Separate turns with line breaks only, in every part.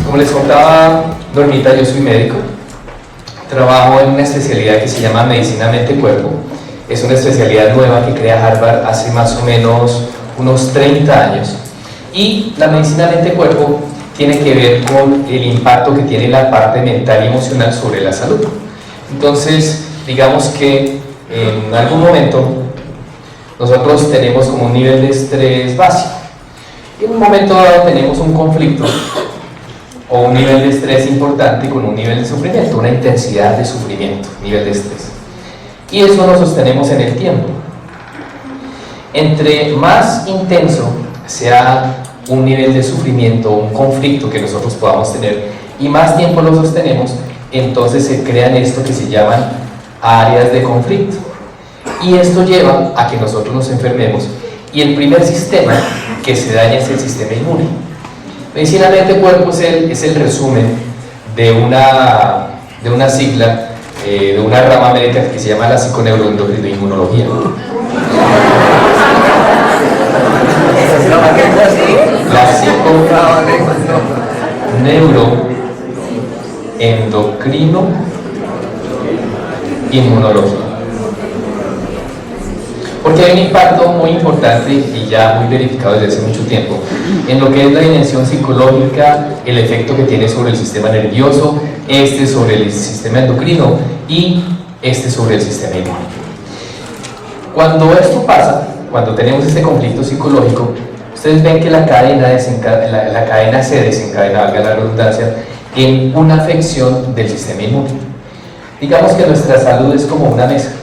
Como les contaba Normita, yo soy médico, trabajo en una especialidad que se llama Medicina Mente-Cuerpo. Es una especialidad nueva que crea Harvard hace más o menos unos 30 años. Y la medicina mente-cuerpo tiene que ver con el impacto que tiene la parte mental y emocional sobre la salud. Entonces, digamos que en algún momento nosotros tenemos como un nivel de estrés básico. Y en un momento dado tenemos un conflicto o un nivel de estrés importante con un nivel de sufrimiento, una intensidad de sufrimiento, nivel de estrés. Y eso lo sostenemos en el tiempo. Entre más intenso sea un nivel de sufrimiento, un conflicto que nosotros podamos tener, y más tiempo lo sostenemos, entonces se crean esto que se llaman áreas de conflicto. Y esto lleva a que nosotros nos enfermemos, y el primer sistema que se daña es el sistema inmune. Medicina Mente-Cuerpo es el resumen de una sigla, de una rama médica que se llama la psiconeuroendocrinoinmunología. La psiconeuroendocrinoinmunología. Porque hay un impacto muy importante y ya muy verificado desde hace mucho tiempo en lo que es la dimensión psicológica, el efecto que tiene sobre el sistema nervioso, sobre el sistema endocrino y sobre el sistema inmune. Cuando esto pasa, cuando tenemos este conflicto psicológico, ustedes ven que la cadena se desencadena, valga la redundancia, en una afección del sistema inmune. Digamos que nuestra salud es como una mesa.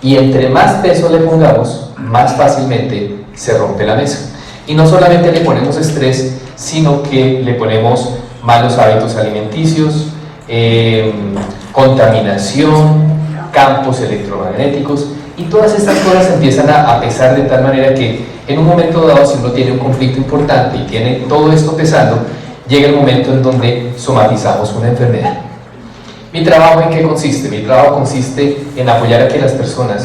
Y entre más peso le pongamos, más fácilmente se rompe la mesa. Y no solamente le ponemos estrés, sino que le ponemos malos hábitos alimenticios, contaminación, campos electromagnéticos, y todas estas cosas empiezan a pesar de tal manera que en un momento dado, si uno tiene un conflicto importante y tiene todo esto pesando, llega el momento en donde somatizamos una enfermedad. ¿Mi trabajo en qué consiste? Mi trabajo consiste en apoyar a que las personas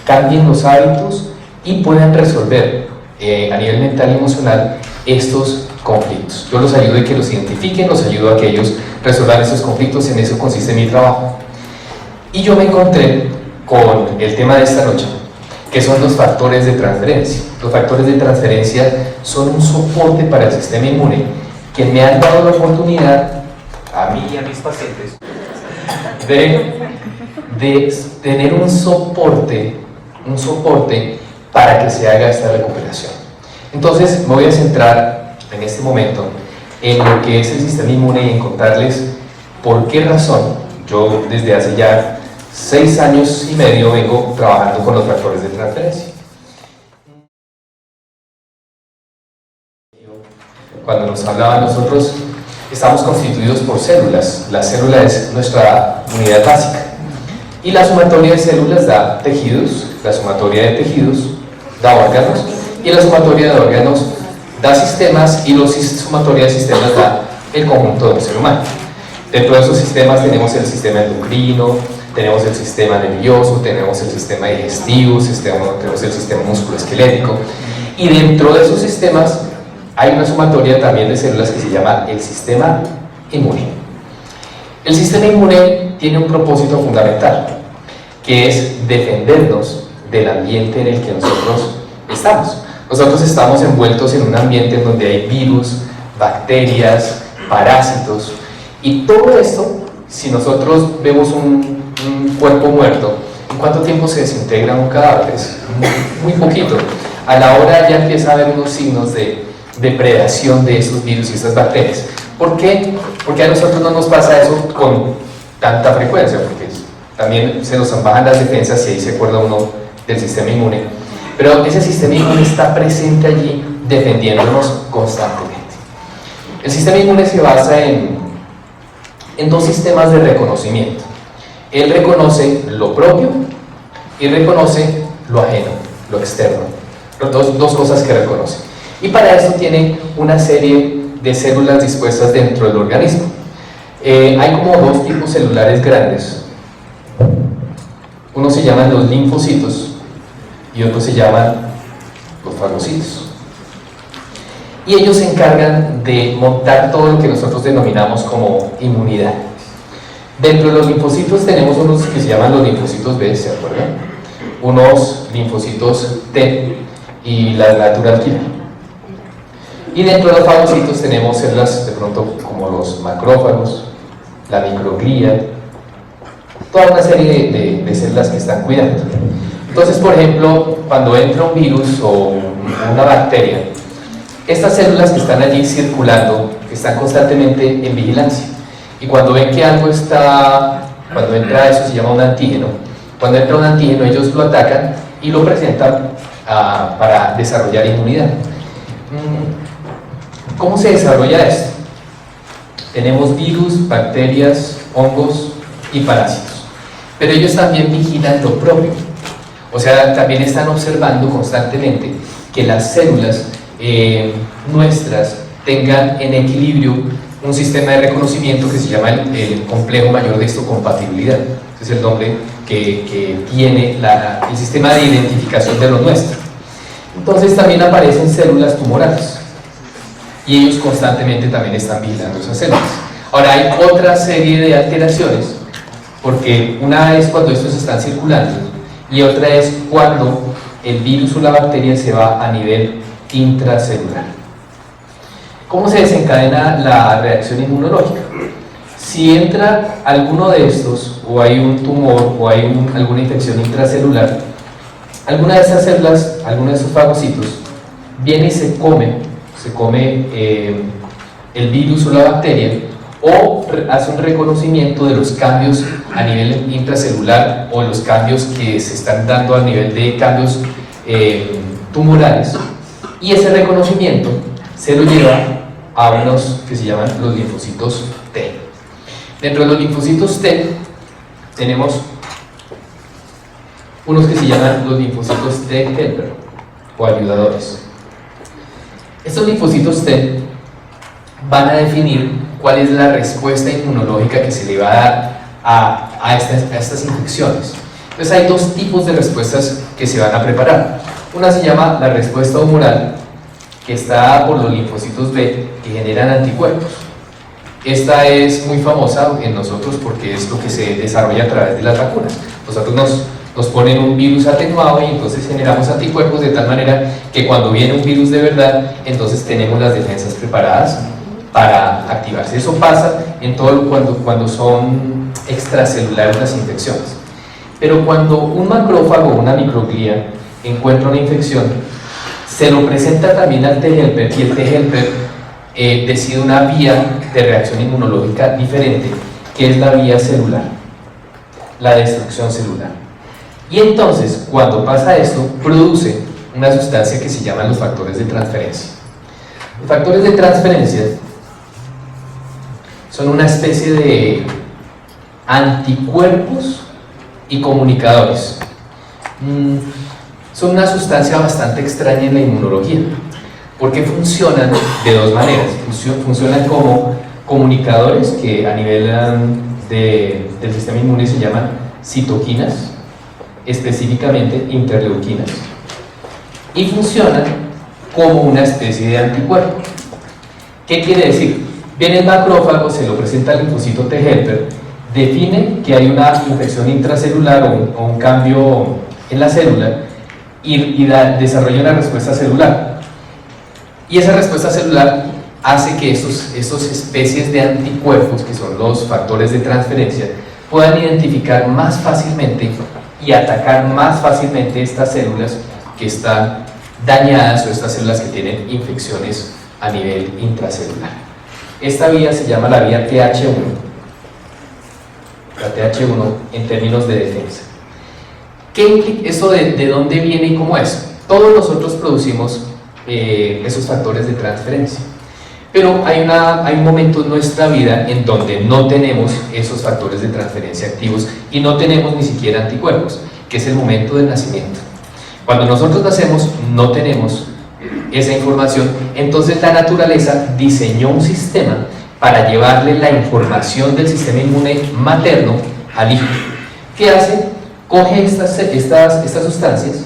cambien los hábitos y puedan resolver a nivel mental y emocional estos conflictos. Yo los ayudo a que los identifiquen, los ayudo a que ellos resuelvan esos conflictos, en eso consiste mi trabajo. Y yo me encontré con el tema de esta noche, que son los factores de transferencia. Los factores de transferencia son un soporte para el sistema inmune que me han dado la oportunidad, a mí y a mis pacientes, de tener un soporte para que se haga esta recuperación. Entonces me voy a centrar en este momento en lo que es el sistema inmune y en contarles por qué razón yo desde hace ya 6 años y medio vengo trabajando con los factores de transferencia. Cuando nos hablaban, nosotros estamos constituidos por células. La célula es nuestra unidad básica. Y la sumatoria de células da tejidos, la sumatoria de tejidos da órganos, y la sumatoria de órganos da sistemas, y la sumatoria de sistemas da el conjunto de un ser humano. Dentro de esos sistemas tenemos el sistema endocrino, tenemos el sistema nervioso, tenemos el sistema digestivo, tenemos el sistema musculoesquelético, y dentro de esos sistemas hay una sumatoria también de células que se llama el sistema inmune. El sistema inmune tiene un propósito fundamental, que es defendernos del ambiente en el que nosotros estamos. Nosotros estamos envueltos en un ambiente en donde hay virus, bacterias, parásitos, y todo esto, si nosotros vemos un cuerpo muerto, ¿en cuánto tiempo se desintegra un cadáver? Es muy poquito. A la hora ya empieza a haber unos signos de depredación de esos virus y estas bacterias. ¿Por qué? Porque a nosotros no nos pasa eso con tanta frecuencia, porque también se nos bajan las defensas y ahí se acuerda uno del sistema inmune. Pero ese sistema inmune está presente allí defendiéndonos constantemente. El sistema inmune se basa en 2 sistemas de reconocimiento. Él reconoce lo propio y reconoce lo ajeno, lo externo. Dos cosas que reconoce. Y para eso tiene una serie de células dispuestas dentro del organismo. Hay como 2 tipos celulares grandes. Uno se llaman los linfocitos y otros se llaman los fagocitos. y ellos se encargan de montar todo lo que nosotros denominamos como inmunidad. Dentro de los linfocitos tenemos unos que se llaman los linfocitos B, ¿se acuerdan? Unos linfocitos T y la natural killer. Y dentro de los fagocitos tenemos células de pronto como los macrófagos, la microglia, toda una serie de células que están cuidando. Entonces, por ejemplo, cuando entra un virus o una bacteria, estas células que están allí circulando están constantemente en vigilancia. Y cuando ven que algo cuando entra eso se llama un antígeno. Cuando entra un antígeno ellos lo atacan y lo presentan para desarrollar inmunidad. ¿Cómo se desarrolla esto? Tenemos virus, bacterias, hongos y parásitos. Pero ellos también vigilan lo propio. O sea, también están observando constantemente que las células nuestras tengan en equilibrio un sistema de reconocimiento que se llama el complejo mayor de histocompatibilidad. Ese es el nombre que tiene el sistema de identificación de lo nuestro. Entonces también aparecen células tumorales y ellos constantemente también están vigilando esas células. Ahora hay otra serie de alteraciones, porque una es cuando estos están circulando y otra es cuando el virus o la bacteria se va a nivel intracelular. ¿Cómo se desencadena la reacción inmunológica? Si entra alguno de estos, o hay un tumor, o hay alguna infección intracelular, alguna de estas células, alguno de estos fagocitos, viene y se come el virus o la bacteria, o hace un reconocimiento de los cambios a nivel intracelular o los cambios que se están dando a nivel de cambios tumorales, y ese reconocimiento se lo lleva a unos que se llaman los linfocitos T. Dentro de los linfocitos T tenemos unos que se llaman los linfocitos T helper o ayudadores. Estos linfocitos T van a definir cuál es la respuesta inmunológica que se le va a dar a estas infecciones. Entonces hay dos tipos de respuestas que se van a preparar. Una se llama la respuesta humoral, que está por los linfocitos B, que generan anticuerpos. Esta es muy famosa en nosotros porque es lo que se desarrolla a través de las vacunas. Nosotros nos ponen un virus atenuado y entonces generamos anticuerpos de tal manera que cuando viene un virus de verdad, entonces tenemos las defensas preparadas para activarse. Eso pasa en todo cuando son extracelulares las infecciones. Pero cuando un macrófago o una microglia encuentra una infección, se lo presenta también al T helper y el T helper decide una vía de reacción inmunológica diferente, que es la vía celular, la destrucción celular. Y entonces, cuando pasa esto, produce una sustancia que se llaman los factores de transferencia. Los factores de transferencia son una especie de anticuerpos y comunicadores. Son una sustancia bastante extraña en la inmunología, porque funcionan de dos maneras. Funcionan como comunicadores que a nivel del sistema inmune se llaman citoquinas, específicamente interleuquinas, y funcionan como una especie de anticuerpo. ¿Qué quiere decir? Viene el macrófago, se lo presenta al linfocito T helper, define que hay una infección intracelular o un cambio en la célula y desarrolla una respuesta celular. Y esa respuesta celular hace que estos especies de anticuerpos, que son los factores de transferencia, puedan identificar más fácilmente y atacar más fácilmente estas células que están dañadas o estas células que tienen infecciones a nivel intracelular. Esta vía se llama la vía TH1, la TH1 en términos de defensa. ¿Eso de dónde viene y cómo es? Todos nosotros producimos esos factores de transferencia, pero hay un momento en nuestra vida en donde no tenemos esos factores de transferencia activos y no tenemos ni siquiera anticuerpos, que es el momento del nacimiento. Cuando nosotros nacemos no tenemos esa información, entonces la naturaleza diseñó un sistema para llevarle la información del sistema inmune materno al hijo. ¿Qué hace? Coge estas sustancias,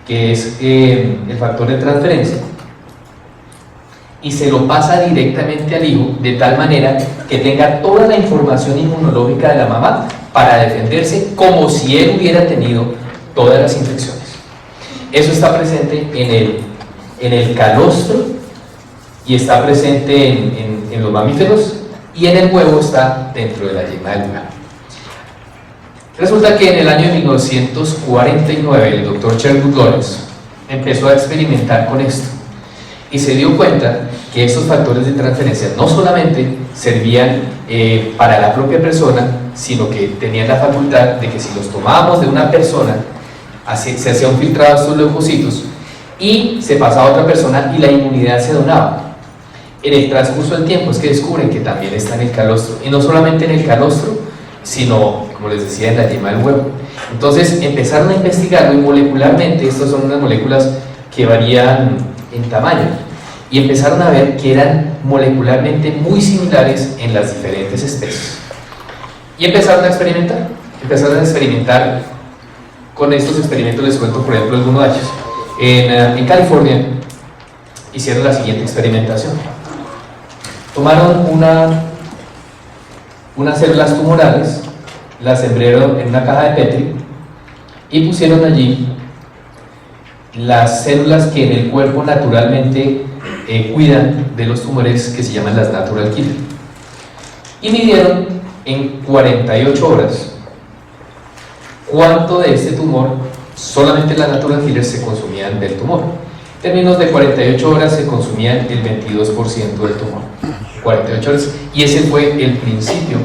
que es el factor de transferencia, y se lo pasa directamente al hijo, de tal manera que tenga toda la información inmunológica de la mamá para defenderse como si él hubiera tenido todas las infecciones. Eso está presente en el calostro y está presente en los mamíferos, y en el huevo está dentro de la yema del huevo. Resulta que en el año 1949 el doctor Sherwood Lawrence empezó a experimentar con esto y se dio cuenta que estos factores de transferencia no solamente servían para la propia persona, sino que tenían la facultad de que si los tomábamos de una persona, se hacía un filtrado de estos leucocitos y se pasaba a otra persona y la inmunidad se donaba. En el transcurso del tiempo es que descubren que también está en el calostro, y no solamente en el calostro, sino, como les decía, en la yema del huevo. Entonces empezaron a investigarlo, y molecularmente estas son unas moléculas que varían en tamaño, y empezaron a ver que eran molecularmente muy similares en las diferentes especies, y empezaron a experimentar con estos experimentos. Les cuento por ejemplo algunos de ellos. En California hicieron la siguiente experimentación. Tomaron unas células tumorales, las sembraron en una caja de Petri y pusieron allí las células que en el cuerpo naturalmente cuidan de los tumores, que se llaman las natural killer, y midieron en 48 horas cuánto de este tumor, solamente las natural killer, se consumían del tumor. En términos de 48 horas se consumían el 22% del tumor. 48 horas, y ese fue el principio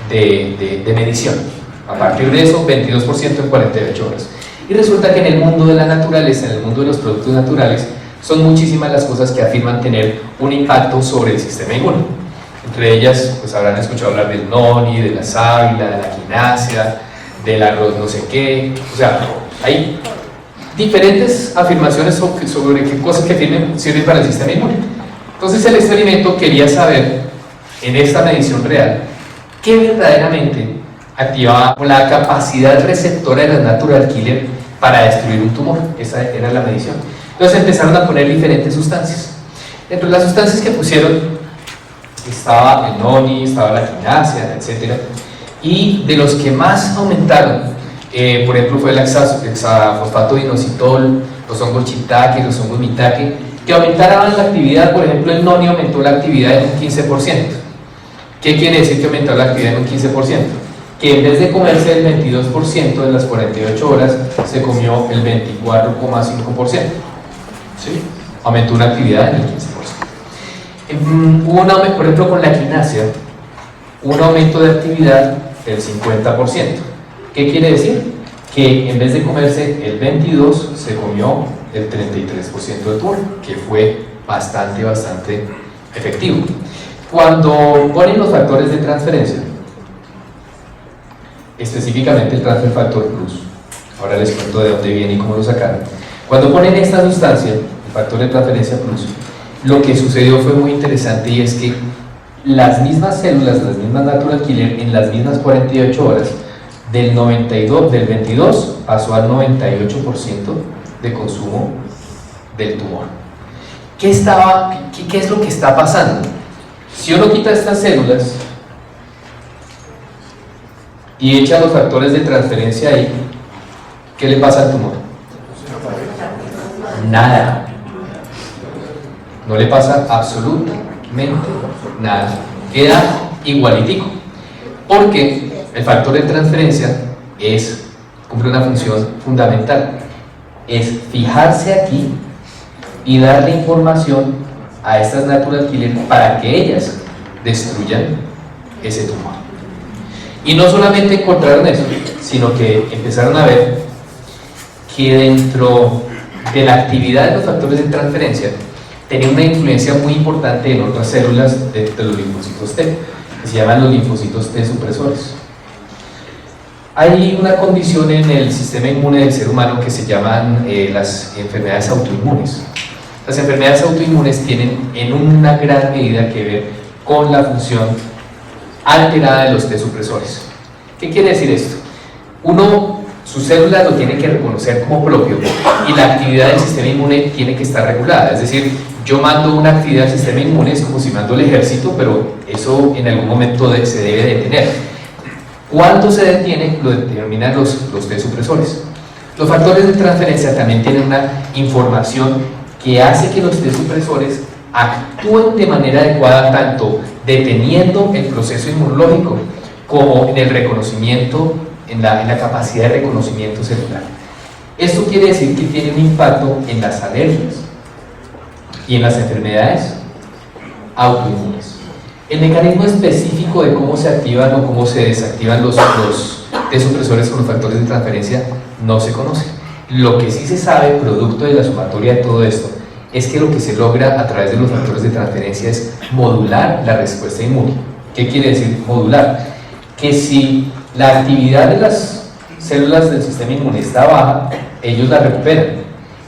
de medición. A partir de eso, 22% en 48 horas. Y resulta que en el mundo de la naturaleza, en el mundo de los productos naturales, son muchísimas las cosas que afirman tener un impacto sobre el sistema inmune. Entre ellas, pues habrán escuchado hablar del noni, de la sábila, de la quinácea, del arroz no sé qué. O sea, hay diferentes afirmaciones sobre qué cosas que sirven para el sistema inmune. Entonces el experimento quería saber, en esta medición real, qué verdaderamente activaba la capacidad receptora de la natural killer para destruir un tumor. Esa era la medición. Entonces empezaron a poner diferentes sustancias. Dentro de las sustancias que pusieron estaba el noni, estaba la quinácea, etc. Y de los que más aumentaron, por ejemplo, fue el hexafosfato de inositol, los hongos shiitake, los hongos mitake, que aumentaban la actividad. Por ejemplo, el noni aumentó la actividad en un 15%. ¿Qué quiere decir que aumentó la actividad en un 15%? Que en vez de comerse el 22% de las 48 horas, se comió el 24,5%. ¿Sí? Aumentó una actividad en el 15%. Hubo un aumento, por ejemplo, con la quinácea, un aumento de actividad del 50%. ¿Qué quiere decir? Que en vez de comerse el 22%, se comió el 33% del tumor, que fue bastante efectivo. Cuando ponen los factores de transferencia, específicamente el transfer factor plus, ahora les cuento de dónde viene y cómo lo sacaron. Cuando ponen esta sustancia, el factor de transferencia plus, lo que sucedió fue muy interesante, y es que las mismas células, las mismas natural killer, en las mismas 48 horas, del 22 pasó al 98% de consumo del tumor. ¿Qué es lo que está pasando? Si uno quita estas células y echa los factores de transferencia ahí, ¿qué le pasa al tumor? Nada. No le pasa absolutamente nada. Queda igualitico. Porque el factor de transferencia cumple una función fundamental. Es fijarse aquí y darle información a estas natural killer para que ellas destruyan ese tumor. Y no solamente encontraron eso, sino que empezaron a ver que dentro de la actividad de los factores de transferencia tenía una influencia muy importante en otras células de los linfocitos T, que se llaman los linfocitos T supresores. Hay una condición en el sistema inmune del ser humano que se llaman las enfermedades autoinmunes. Las enfermedades autoinmunes tienen en una gran medida que ver con la función alterada de los T supresores. ¿Qué quiere decir esto? Sus células lo tienen que reconocer como propio, y la actividad del sistema inmune tiene que estar regulada. Es decir, yo mando una actividad al sistema inmune, es como si mando el ejército, pero eso en algún momento se debe detener. ¿Cuándo se detiene? Lo determinan los T supresores. Los factores de transferencia también tienen una información que hace que los T supresores actúen de manera adecuada, tanto deteniendo el proceso inmunológico como en el reconocimiento, en la capacidad de reconocimiento celular. Esto quiere decir que tiene un impacto en las alergias y en las enfermedades autoinmunes. El mecanismo específico de cómo se activan o cómo se desactivan los T supresores con los factores de transferencia no se conoce. Lo que sí se sabe, producto de la sumatoria de todo esto, es que lo que se logra a través de los factores de transferencia es modular la respuesta inmune. ¿Qué quiere decir modular? Que si la actividad de las células del sistema inmune está baja, ellos la recuperan,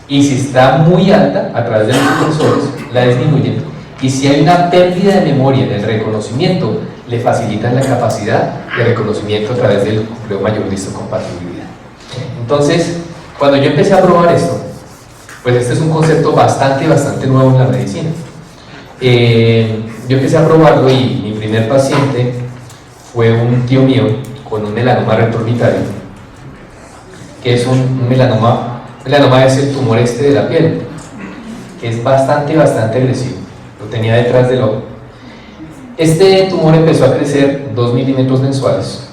y si está muy alta, a través de los supresores, la disminuyen, y si hay una pérdida de memoria en el reconocimiento, le facilitan la capacidad de reconocimiento a través del núcleo mayor de histocompatibilidad. Entonces, cuando yo empecé a probar esto, pues este es un concepto bastante nuevo en la medicina. Yo empecé a probarlo y mi primer paciente fue un tío mío con un melanoma retroorbitário, que es un melanoma es el tumor de la piel, que es bastante agresivo. Lo tenía detrás del ojo. Este tumor empezó a crecer 2 milímetros mensuales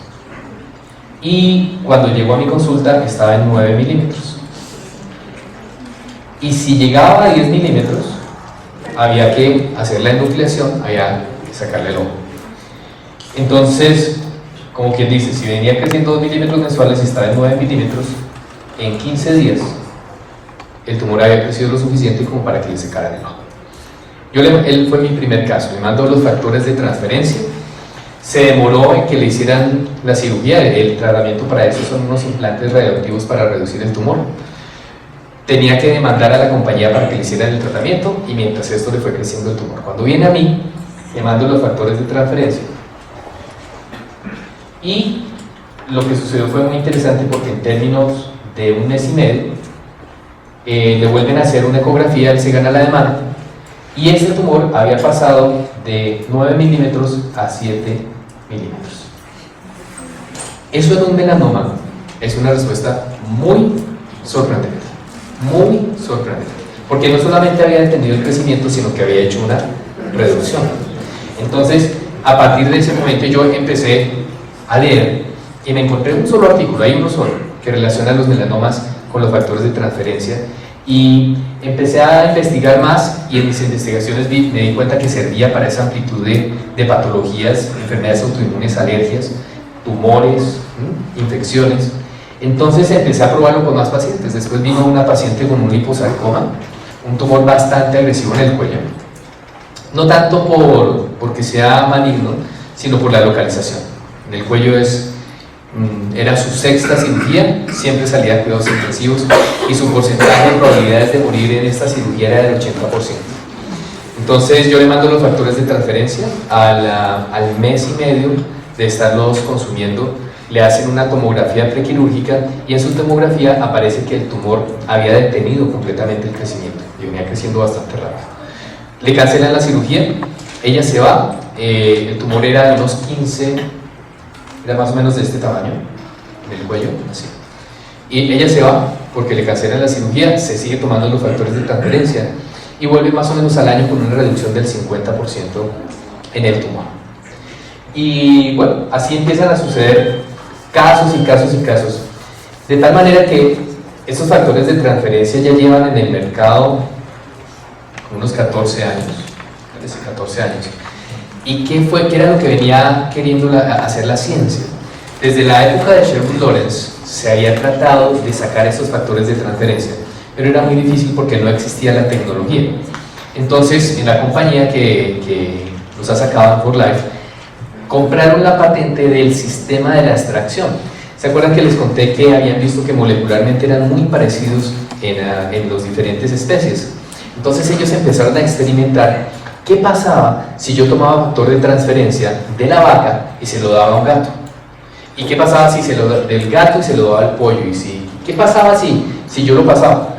y cuando llegó a mi consulta estaba en 9 milímetros. Y si llegaba a 10 milímetros, había que hacer la enucleación, había que sacarle el ojo. Entonces, como quien dice, si venía creciendo 2 milímetros mensuales y estaba en 9 milímetros, en 15 días el tumor había crecido lo suficiente como para que le secaran el ojo. Él fue mi primer caso, le mandó los factores de transferencia, se demoró en que le hicieran la cirugía, el tratamiento para eso son unos implantes radioactivos para reducir el tumor. Tenía que demandar a la compañía para que le hicieran el tratamiento y mientras esto le fue creciendo el tumor. Cuando viene a mí, le mando los factores de transferencia y lo que sucedió fue muy interesante porque en términos de 1 mes y medio le vuelven a hacer una ecografía, él se gana la demanda y ese tumor había pasado de 9 milímetros a 7 milímetros. Eso en un melanoma es una respuesta muy sorprendente, porque no solamente había detenido el crecimiento, sino que había hecho una reducción. Entonces, a partir de ese momento yo empecé a leer y me encontré un solo artículo, hay uno solo, que relaciona los melanomas con los factores de transferencia y empecé a investigar más y en mis investigaciones me di cuenta que servía para esa amplitud de patologías, enfermedades autoinmunes, alergias, tumores, infecciones. Entonces empecé a probarlo con más pacientes. Después vino una paciente con un liposarcoma, un tumor bastante agresivo en el cuello, no tanto porque sea maligno, sino por la localización. En el cuello era su 6ª cirugía, siempre salía de cuidados intensivos y su porcentaje de probabilidades de morir en esta cirugía era del 80%. Entonces yo le mando los factores de transferencia, al mes y medio de estarlos consumiendo, le hacen una tomografía prequirúrgica y en su tomografía aparece que el tumor había detenido completamente el crecimiento y venía creciendo bastante rápido. Le cancelan la cirugía, ella se va, el tumor era de unos 15, era más o menos de este tamaño, en el cuello, así. Y ella se va porque le cancelan la cirugía, se sigue tomando los factores de transferencia y vuelve más o menos al año con una reducción del 50% en el tumor. Y bueno, así empiezan a suceder casos y casos, de tal manera que estos factores de transferencia ya llevan en el mercado unos 14 años, parece 14 años. ¿Y qué era lo que venía queriendo hacer la ciencia? Desde la época de Sherwood Lawrence se había tratado de sacar estos factores de transferencia, pero era muy difícil porque no existía la tecnología. Entonces, en la compañía que los ha sacado por Life, compraron la patente del sistema de la extracción. ¿Se acuerdan que les conté que habían visto que molecularmente eran muy parecidos en las diferentes especies? Entonces ellos empezaron a experimentar qué pasaba si yo tomaba factor de transferencia de la vaca y se lo daba a un gato. ¿Y qué pasaba si se lo daba del gato y se lo daba al pollo? ¿Qué pasaba si yo lo pasaba?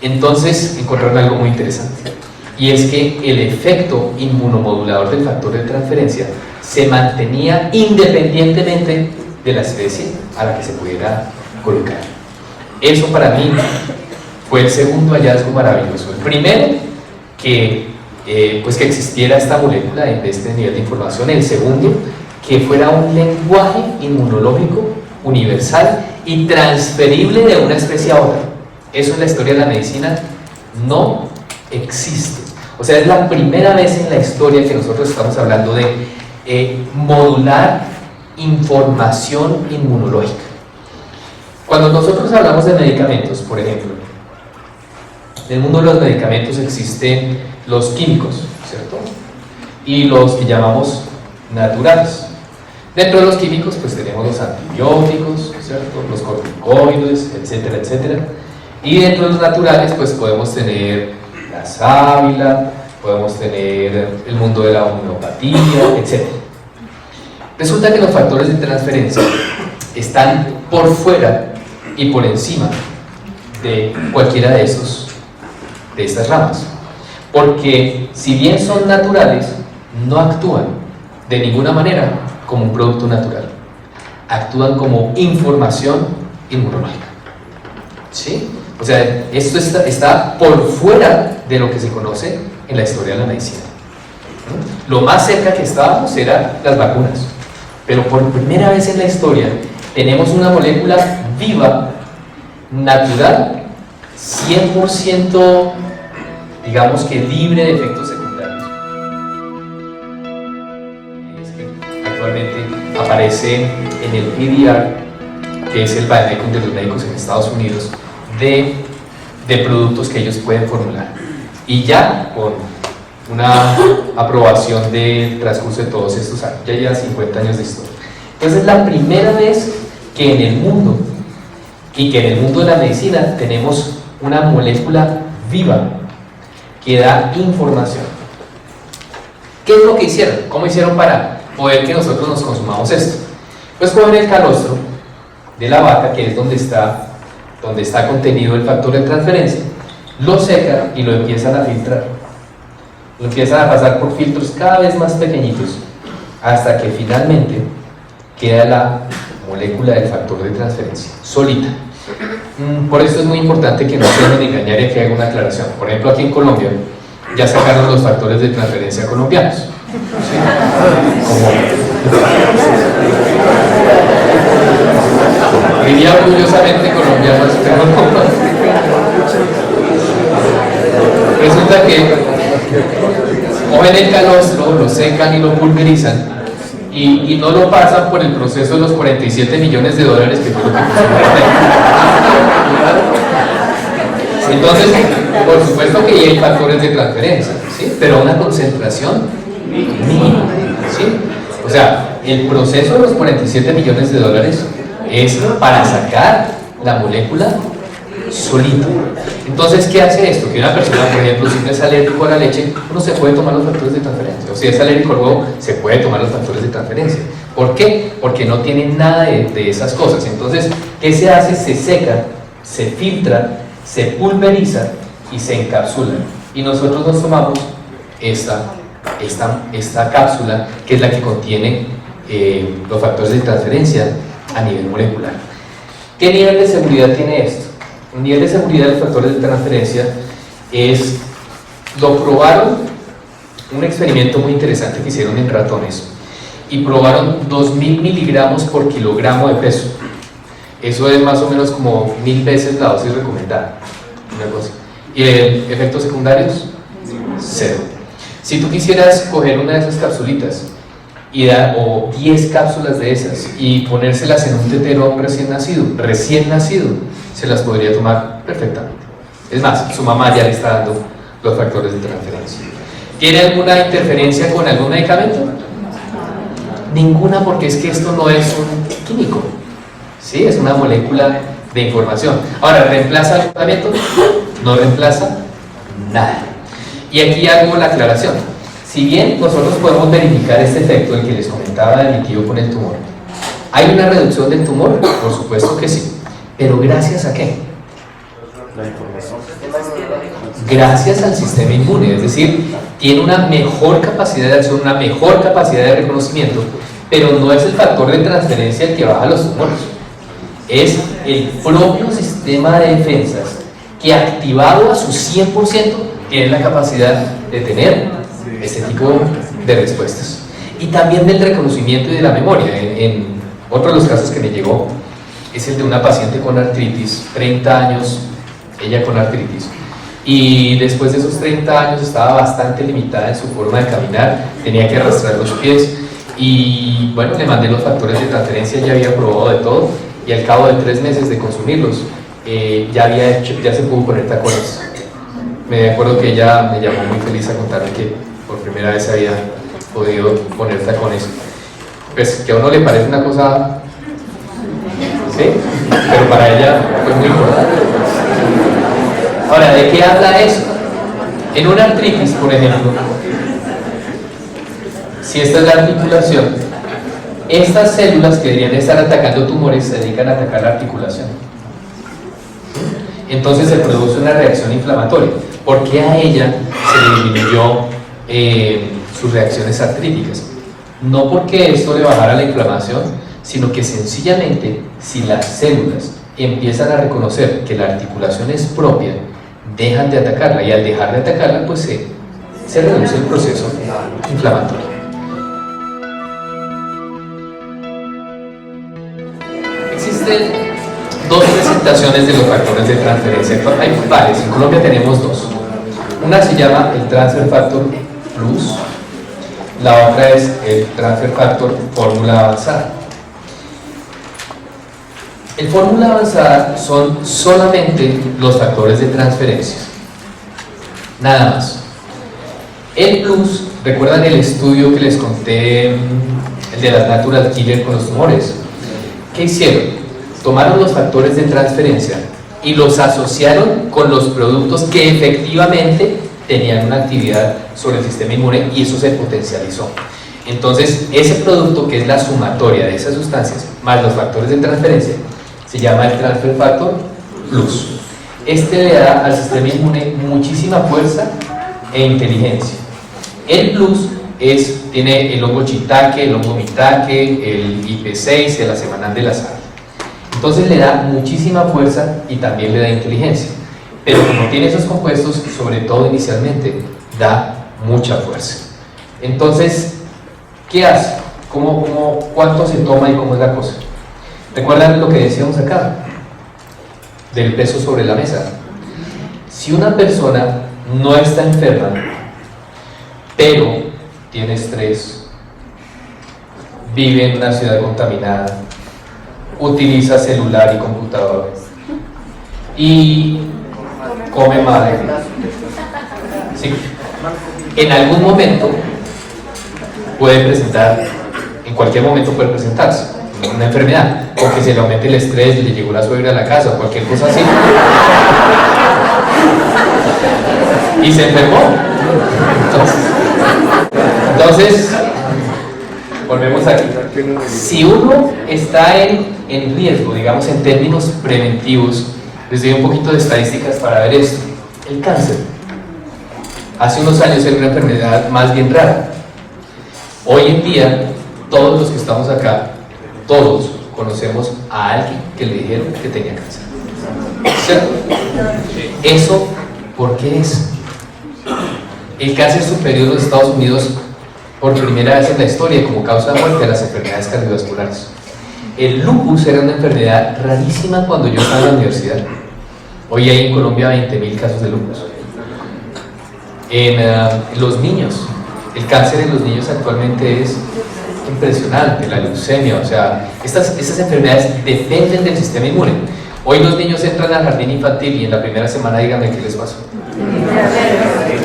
Entonces encontraron algo muy interesante. y es que el efecto inmunomodulador del factor de transferencia se mantenía independientemente de la especie a la que se pudiera colocar. Eso para mí fue el segundo hallazgo maravilloso. El primero, que existiera esta molécula en este nivel de información. El segundo, que fuera un lenguaje inmunológico universal y transferible de una especie a otra. Eso en la historia de la medicina no existe. O sea, es la primera vez en la historia que nosotros estamos hablando de modular información inmunológica. Cuando nosotros hablamos de medicamentos, por ejemplo, en el mundo de los medicamentos existen los químicos, ¿cierto? Y los que llamamos naturales. Dentro de los químicos, pues tenemos los antibióticos, ¿cierto? Los corticoides, etcétera, etcétera. Y dentro de los naturales, pues podemos tener la sábila, podemos tener el mundo de la homeopatía, etcétera. Resulta que los factores de transferencia están por fuera y por encima de cualquiera de estas ramas, porque si bien son naturales, no actúan de ninguna manera como un producto natural, actúan como información inmunológica, ¿sí? O sea, esto está por fuera de lo que se conoce en la historia de la medicina. Lo más cerca que estábamos eran las vacunas, pero por primera vez en la historia tenemos una molécula viva, natural, 100% digamos que libre de efectos secundarios. Es que actualmente aparece en el PDR, que es el Vademecum de los médicos en Estados Unidos, de productos que ellos pueden formular. Y ya con una aprobación del transcurso de todos estos años, ya lleva 50 años de historia. Entonces es la primera vez que en el mundo, y que en el mundo de la medicina tenemos una molécula viva que da información. ¿Qué es lo que hicieron? ¿Cómo hicieron para poder que nosotros nos consumamos esto? Pues cogen el calostro de la vaca, que es donde está contenido el factor de transferencia, lo secan y lo empiezan a filtrar. Lo empiezan a pasar por filtros cada vez más pequeñitos, hasta que finalmente queda la molécula del factor de transferencia, solita. Por eso es muy importante que no se dejen engañar y que haga una aclaración. Por ejemplo, aquí en Colombia ya sacaron los factores de transferencia colombianos, ¿sí? Como diría orgullosamente colombianos, pero no. Resulta que cogen el calostro, lo secan y lo pulverizan, y no lo pasan por el proceso de los 47 millones de dólares que fue lo que Entonces, por supuesto que hay factores de transferencia, ¿sí? Pero a una concentración mínima, ¿sí? O sea, el proceso de los 47 millones de dólares es para sacar la molécula solito. Entonces, ¿qué hace esto? Que una persona, por ejemplo, si no es alérgico a la leche, uno se puede tomar los factores de transferencia, o si es alérgico al huevo, se puede tomar los factores de transferencia. ¿Por qué? Porque no tiene nada de esas cosas. Entonces, ¿qué se hace? Se seca, se filtra, se pulveriza y se encapsula. Y nosotros nos tomamos esta cápsula, que es la que contiene los factores de transferencia a nivel molecular. ¿Qué nivel de seguridad tiene esto? El nivel de seguridad de los factores de transferencia lo probaron, un experimento muy interesante que hicieron en ratones, y probaron 2000 miligramos por kilogramo de peso. Eso es más o menos como 1000 veces la dosis recomendada, una cosa. ¿Y efectos secundarios? Cero. Si tú quisieras coger una de esas capsulitas o 10 cápsulas de esas y ponérselas en un tetero a un recién nacido, se las podría tomar perfectamente. Es más, su mamá ya le está dando los factores de transferencia. ¿Tiene alguna interferencia con algún medicamento? Ninguna, porque es que esto no es un químico, ¿sí? Es una molécula de información. Ahora, ¿reemplaza el tratamiento? No reemplaza nada. Y aquí hago la aclaración. Si bien nosotros podemos verificar este efecto, el que les comentaba de mi tío con el tumor, ¿hay una reducción del tumor? Por supuesto que sí. ¿Pero gracias a qué? gracias al sistema inmune, es decir, tiene una mejor capacidad de acción, una mejor capacidad de reconocimiento, pero no es el factor de transferencia el que baja los tumores, es el propio sistema de defensas que activado a su 100% tiene la capacidad de tener este tipo de respuestas. Y también del reconocimiento y de la memoria. En otro de los casos que me llegó es el de una paciente con artritis, 30 años, ella con artritis, y después de esos 30 años estaba bastante limitada en su forma de caminar, tenía que arrastrar los pies, y bueno, le mandé los factores de transferencia, ya había probado de todo, y al cabo de 3 meses de consumirlos, ya se pudo poner tacones. Me acuerdo que ella me llamó muy feliz a contarme que por primera vez había podido poner tacones. Pues que a uno le parece una cosa, ¿sí? Pero para ella fue muy importante. Ahora, ¿de qué habla eso? En una artritis, por ejemplo, si esta es la articulación, estas células que deberían estar atacando tumores se dedican a atacar la articulación. Entonces se produce una reacción inflamatoria. ¿Por qué a ella se le disminuyó sus reacciones artríticas? No porque esto le bajara la inflamación, sino que sencillamente si las células empiezan a reconocer que la articulación es propia, dejan de atacarla, y al dejar de atacarla pues se reduce el proceso inflamatorio. Existen 2 presentaciones de los factores de transferencia. Hay varias, en Colombia tenemos 2. Una se llama el Transfer Factor Plus, la otra es el Transfer Factor Fórmula Avanzada. El Fórmula Avanzada son solamente los factores de transferencia, nada más. El Plus, ¿recuerdan el estudio que les conté, el de las Natural Killer con los tumores? ¿Qué hicieron? Tomaron los factores de transferencia y los asociaron con los productos que efectivamente tenían una actividad sobre el sistema inmune, y eso se potencializó. Entonces, ese producto, que es la sumatoria de esas sustancias más los factores de transferencia, se llama el Transfer Factor Plus. Este le da al sistema inmune muchísima fuerza e inteligencia. El Plus tiene el hongo shiitake, el hongo mitake, el IP6, el acemanal de la sal. Entonces le da muchísima fuerza y también le da inteligencia. Pero como tiene esos compuestos, sobre todo inicialmente, da mucha fuerza. Entonces, ¿qué hace? ¿Cuánto se toma y cómo es la cosa? ¿Recuerdan lo que decíamos acá? Del peso sobre la mesa. Si una persona no está enferma, pero tiene estrés, vive en una ciudad contaminada, utiliza celular y computador y come mal, ¿sí? En algún momento puede presentar, en cualquier momento puede presentarse una enfermedad, porque se le aumenta el estrés, le llegó la suegra a la casa o cualquier cosa así y se enfermó. Entonces volvemos aquí. Si uno está en riesgo, digamos en términos preventivos, les doy un poquito de estadísticas para ver esto. El cáncer, hace unos años era una enfermedad más bien rara. Hoy en día, todos los que estamos acá, todos conocemos a alguien que le dijeron que tenía cáncer, ¿cierto? ¿Eso por qué es? El cáncer superior en los Estados Unidos, por primera vez en la historia, como causa de muerte de las enfermedades cardiovasculares. El lupus era una enfermedad rarísima cuando yo estaba en la universidad. Hoy hay en Colombia 20.000 casos de lupus. En los niños, el cáncer en los niños actualmente es impresionante, la leucemia, o sea, estas enfermedades dependen del sistema inmune. Hoy los niños entran al jardín infantil y en la primera semana díganme qué les pasó.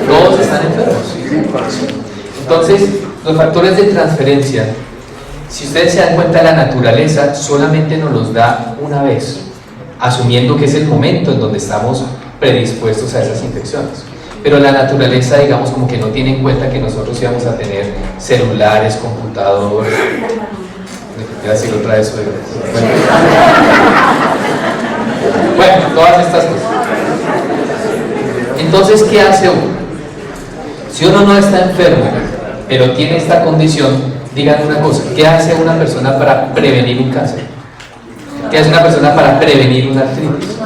Todos están enfermos. Entonces, los factores de transferencia, si ustedes se dan cuenta, la naturaleza solamente nos los da una vez, asumiendo que es el momento en donde estamos predispuestos a esas infecciones. Pero la naturaleza, digamos, como que no tiene en cuenta que nosotros íbamos a tener celulares, computadores. Voy a decir otra vez. Bueno, todas estas cosas. Entonces, ¿qué hace uno? Si uno no está enfermo, pero tiene esta condición, díganme una cosa, ¿qué hace una persona para prevenir un cáncer? ¿Qué hace una persona para prevenir una artritis?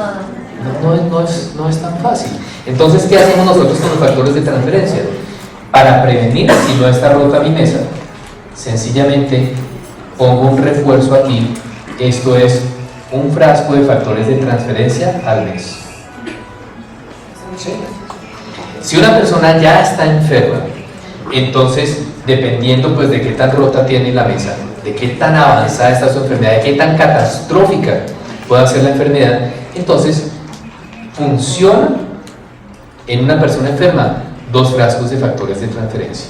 No es tan fácil. Entonces, ¿qué hacemos nosotros con los factores de transferencia? Para prevenir, si no está rota mi mesa, sencillamente pongo un refuerzo aquí. Esto es un frasco de factores de transferencia al mes. ¿Sí? Si una persona ya está enferma, entonces, dependiendo pues de qué tan rota tiene la mesa, de qué tan avanzada está su enfermedad, de qué tan catastrófica pueda ser la enfermedad, entonces funciona en una persona enferma 2 frascos de factores de transferencia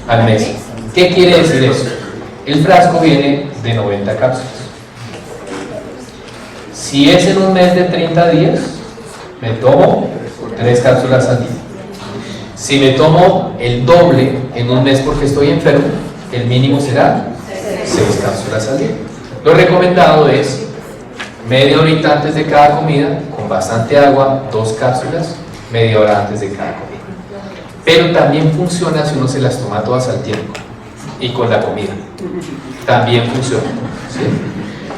al mes. ¿Qué quiere decir eso? El frasco viene de 90 cápsulas. Si es en un mes de 30 días, me tomo 3 cápsulas al día. Si me tomo el doble en un mes porque estoy enfermo, el mínimo será 6 cápsulas al día. Lo recomendado es media horita antes de cada comida, con bastante agua, 2 cápsulas, media hora antes de cada comida. Pero también funciona si uno se las toma todas al tiempo y con la comida. También funciona, ¿sí?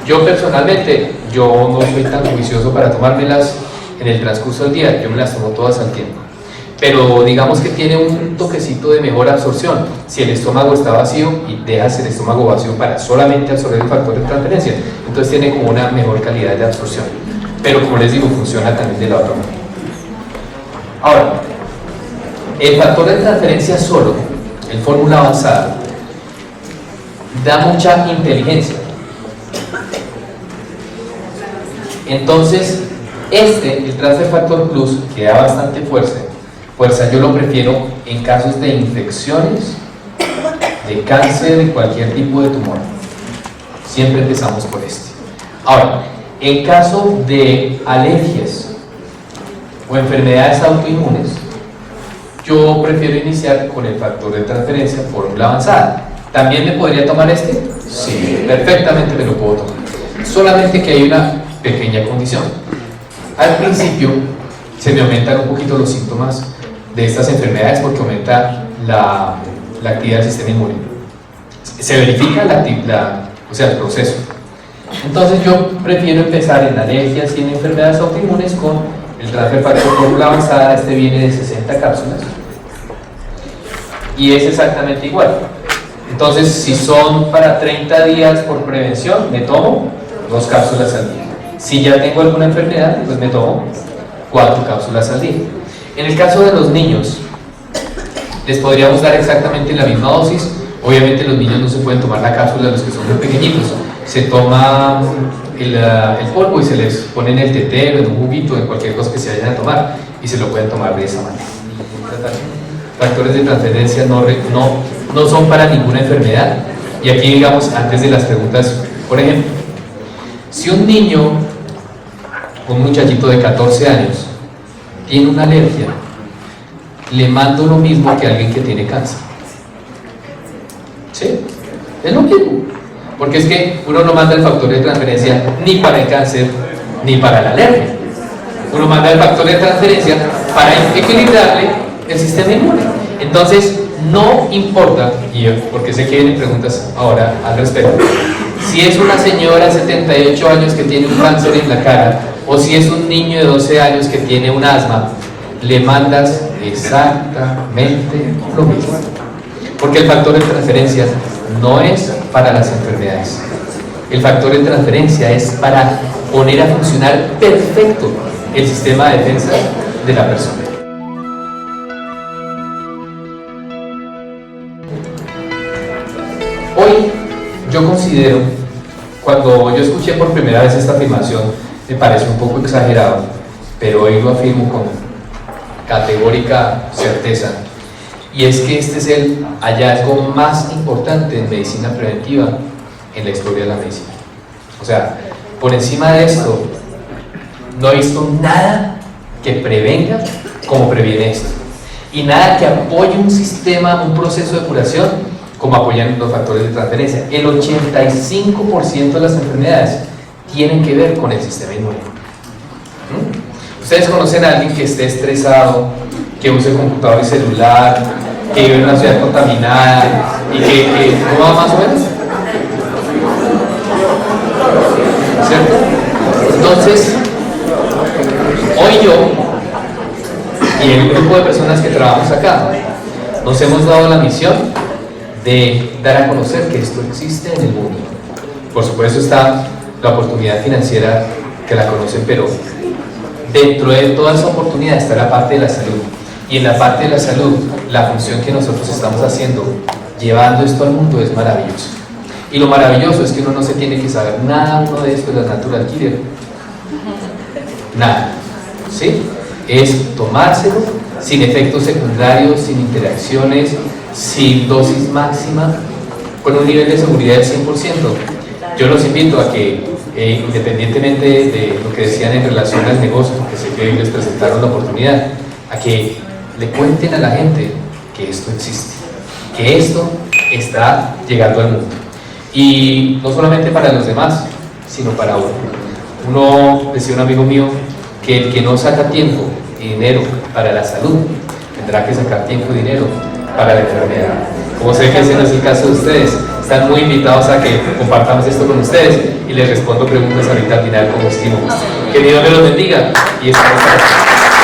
Yo personalmente, yo no soy tan juicioso para tomármelas en el transcurso del día, yo me las tomo todas al tiempo. Pero digamos que tiene un toquecito de mejor absorción. Si el estómago está vacío y dejas el estómago vacío para solamente absorber el factor de transferencia, entonces tiene como una mejor calidad de absorción. Pero como les digo, funciona también de la otra manera. Ahora, el factor de transferencia solo, en fórmula avanzada, da mucha inteligencia. Entonces, el Transfer Factor Plus, que da bastante fuerza, yo lo prefiero en casos de infecciones, de cáncer, de cualquier tipo de tumor. Siempre empezamos por este. Ahora, en caso de alergias o enfermedades autoinmunes, yo prefiero iniciar con el factor de transferencia fórmula avanzada. ¿También me podría tomar este? Sí, perfectamente me lo puedo tomar. Solamente que hay una pequeña condición. Al principio se me aumentan un poquito los síntomas de estas enfermedades porque aumenta la actividad del sistema inmune. Se verifica el proceso. Entonces yo prefiero empezar en alergias y en enfermedades autoinmunes con el Transfer Factor fórmula avanzada. Este viene de 60 cápsulas y es exactamente igual. Entonces, si son para 30 días por prevención, me tomo 2 cápsulas al día. Si ya tengo alguna enfermedad, pues me tomo 4 cápsulas al día. En el caso de los niños, les podríamos dar exactamente la misma dosis. Obviamente los niños no se pueden tomar la cápsula, los que son muy pequeñitos. Se toma el polvo y se les pone en el tetero, en un juguito, en cualquier cosa que se vayan a tomar, y se lo pueden tomar de esa manera. Factores de transferencia no son para ninguna enfermedad. Y aquí, digamos, antes de las preguntas, por ejemplo, si un niño, un muchachito de 14 años, tiene una alergia, le mando lo mismo que a alguien que tiene cáncer. ¿Sí? Es lo mismo. Porque es que uno no manda el factor de transferencia ni para el cáncer ni para la alergia. Uno manda el factor de transferencia para equilibrarle el sistema inmune. Entonces, no importa, y porque sé que vienen preguntas ahora al respecto, si es una señora de 78 años que tiene un cáncer en la cara, o si es un niño de 12 años que tiene un asma, le mandas exactamente lo mismo. Porque el factor de transferencia no es para las enfermedades. El factor de transferencia es para poner a funcionar perfecto el sistema de defensa de la persona. Hoy yo considero, cuando yo escuché por primera vez esta afirmación, me parece un poco exagerado, pero hoy lo afirmo con categórica certeza, y es que este es el hallazgo más importante en medicina preventiva en la historia de la medicina. O sea, por encima de esto, no he visto nada que prevenga como previene esto, y nada que apoye un sistema, un proceso de curación como apoyan los factores de transferencia. El 85% de las enfermedades tienen que ver con el sistema inmune. ¿Ustedes conocen a alguien que esté estresado, que use computador y celular, que vive en una ciudad contaminada y que no va más o menos? ¿Cierto? Entonces, hoy yo y el grupo de personas que trabajamos acá nos hemos dado la misión de dar a conocer que esto existe en el mundo. Por supuesto está la oportunidad financiera que la conocen, pero dentro de toda esa oportunidad está la parte de la salud. Y en la parte de la salud, la función que nosotros estamos haciendo, llevando esto al mundo, es maravilloso. Y lo maravilloso es que uno no se tiene que saber nada uno de esto de la Natural Killer. Nada. ¿Sí? Es tomárselo sin efectos secundarios, sin interacciones, sin dosis máxima, con un nivel de seguridad del 100%. Yo los invito a que, independientemente de lo que decían en relación al negocio, que sé que les presentaron la oportunidad, a que le cuenten a la gente que esto existe, que esto está llegando al mundo. Y no solamente para los demás, sino para uno. Uno, decía un amigo mío, que el que no saca tiempo y dinero para la salud, tendrá que sacar tiempo y dinero para la enfermedad. Como sé que ese no es el caso de ustedes, están muy invitados a que compartamos esto con ustedes y les respondo preguntas ahorita al final como estimo. Que Dios me los bendiga y estamos para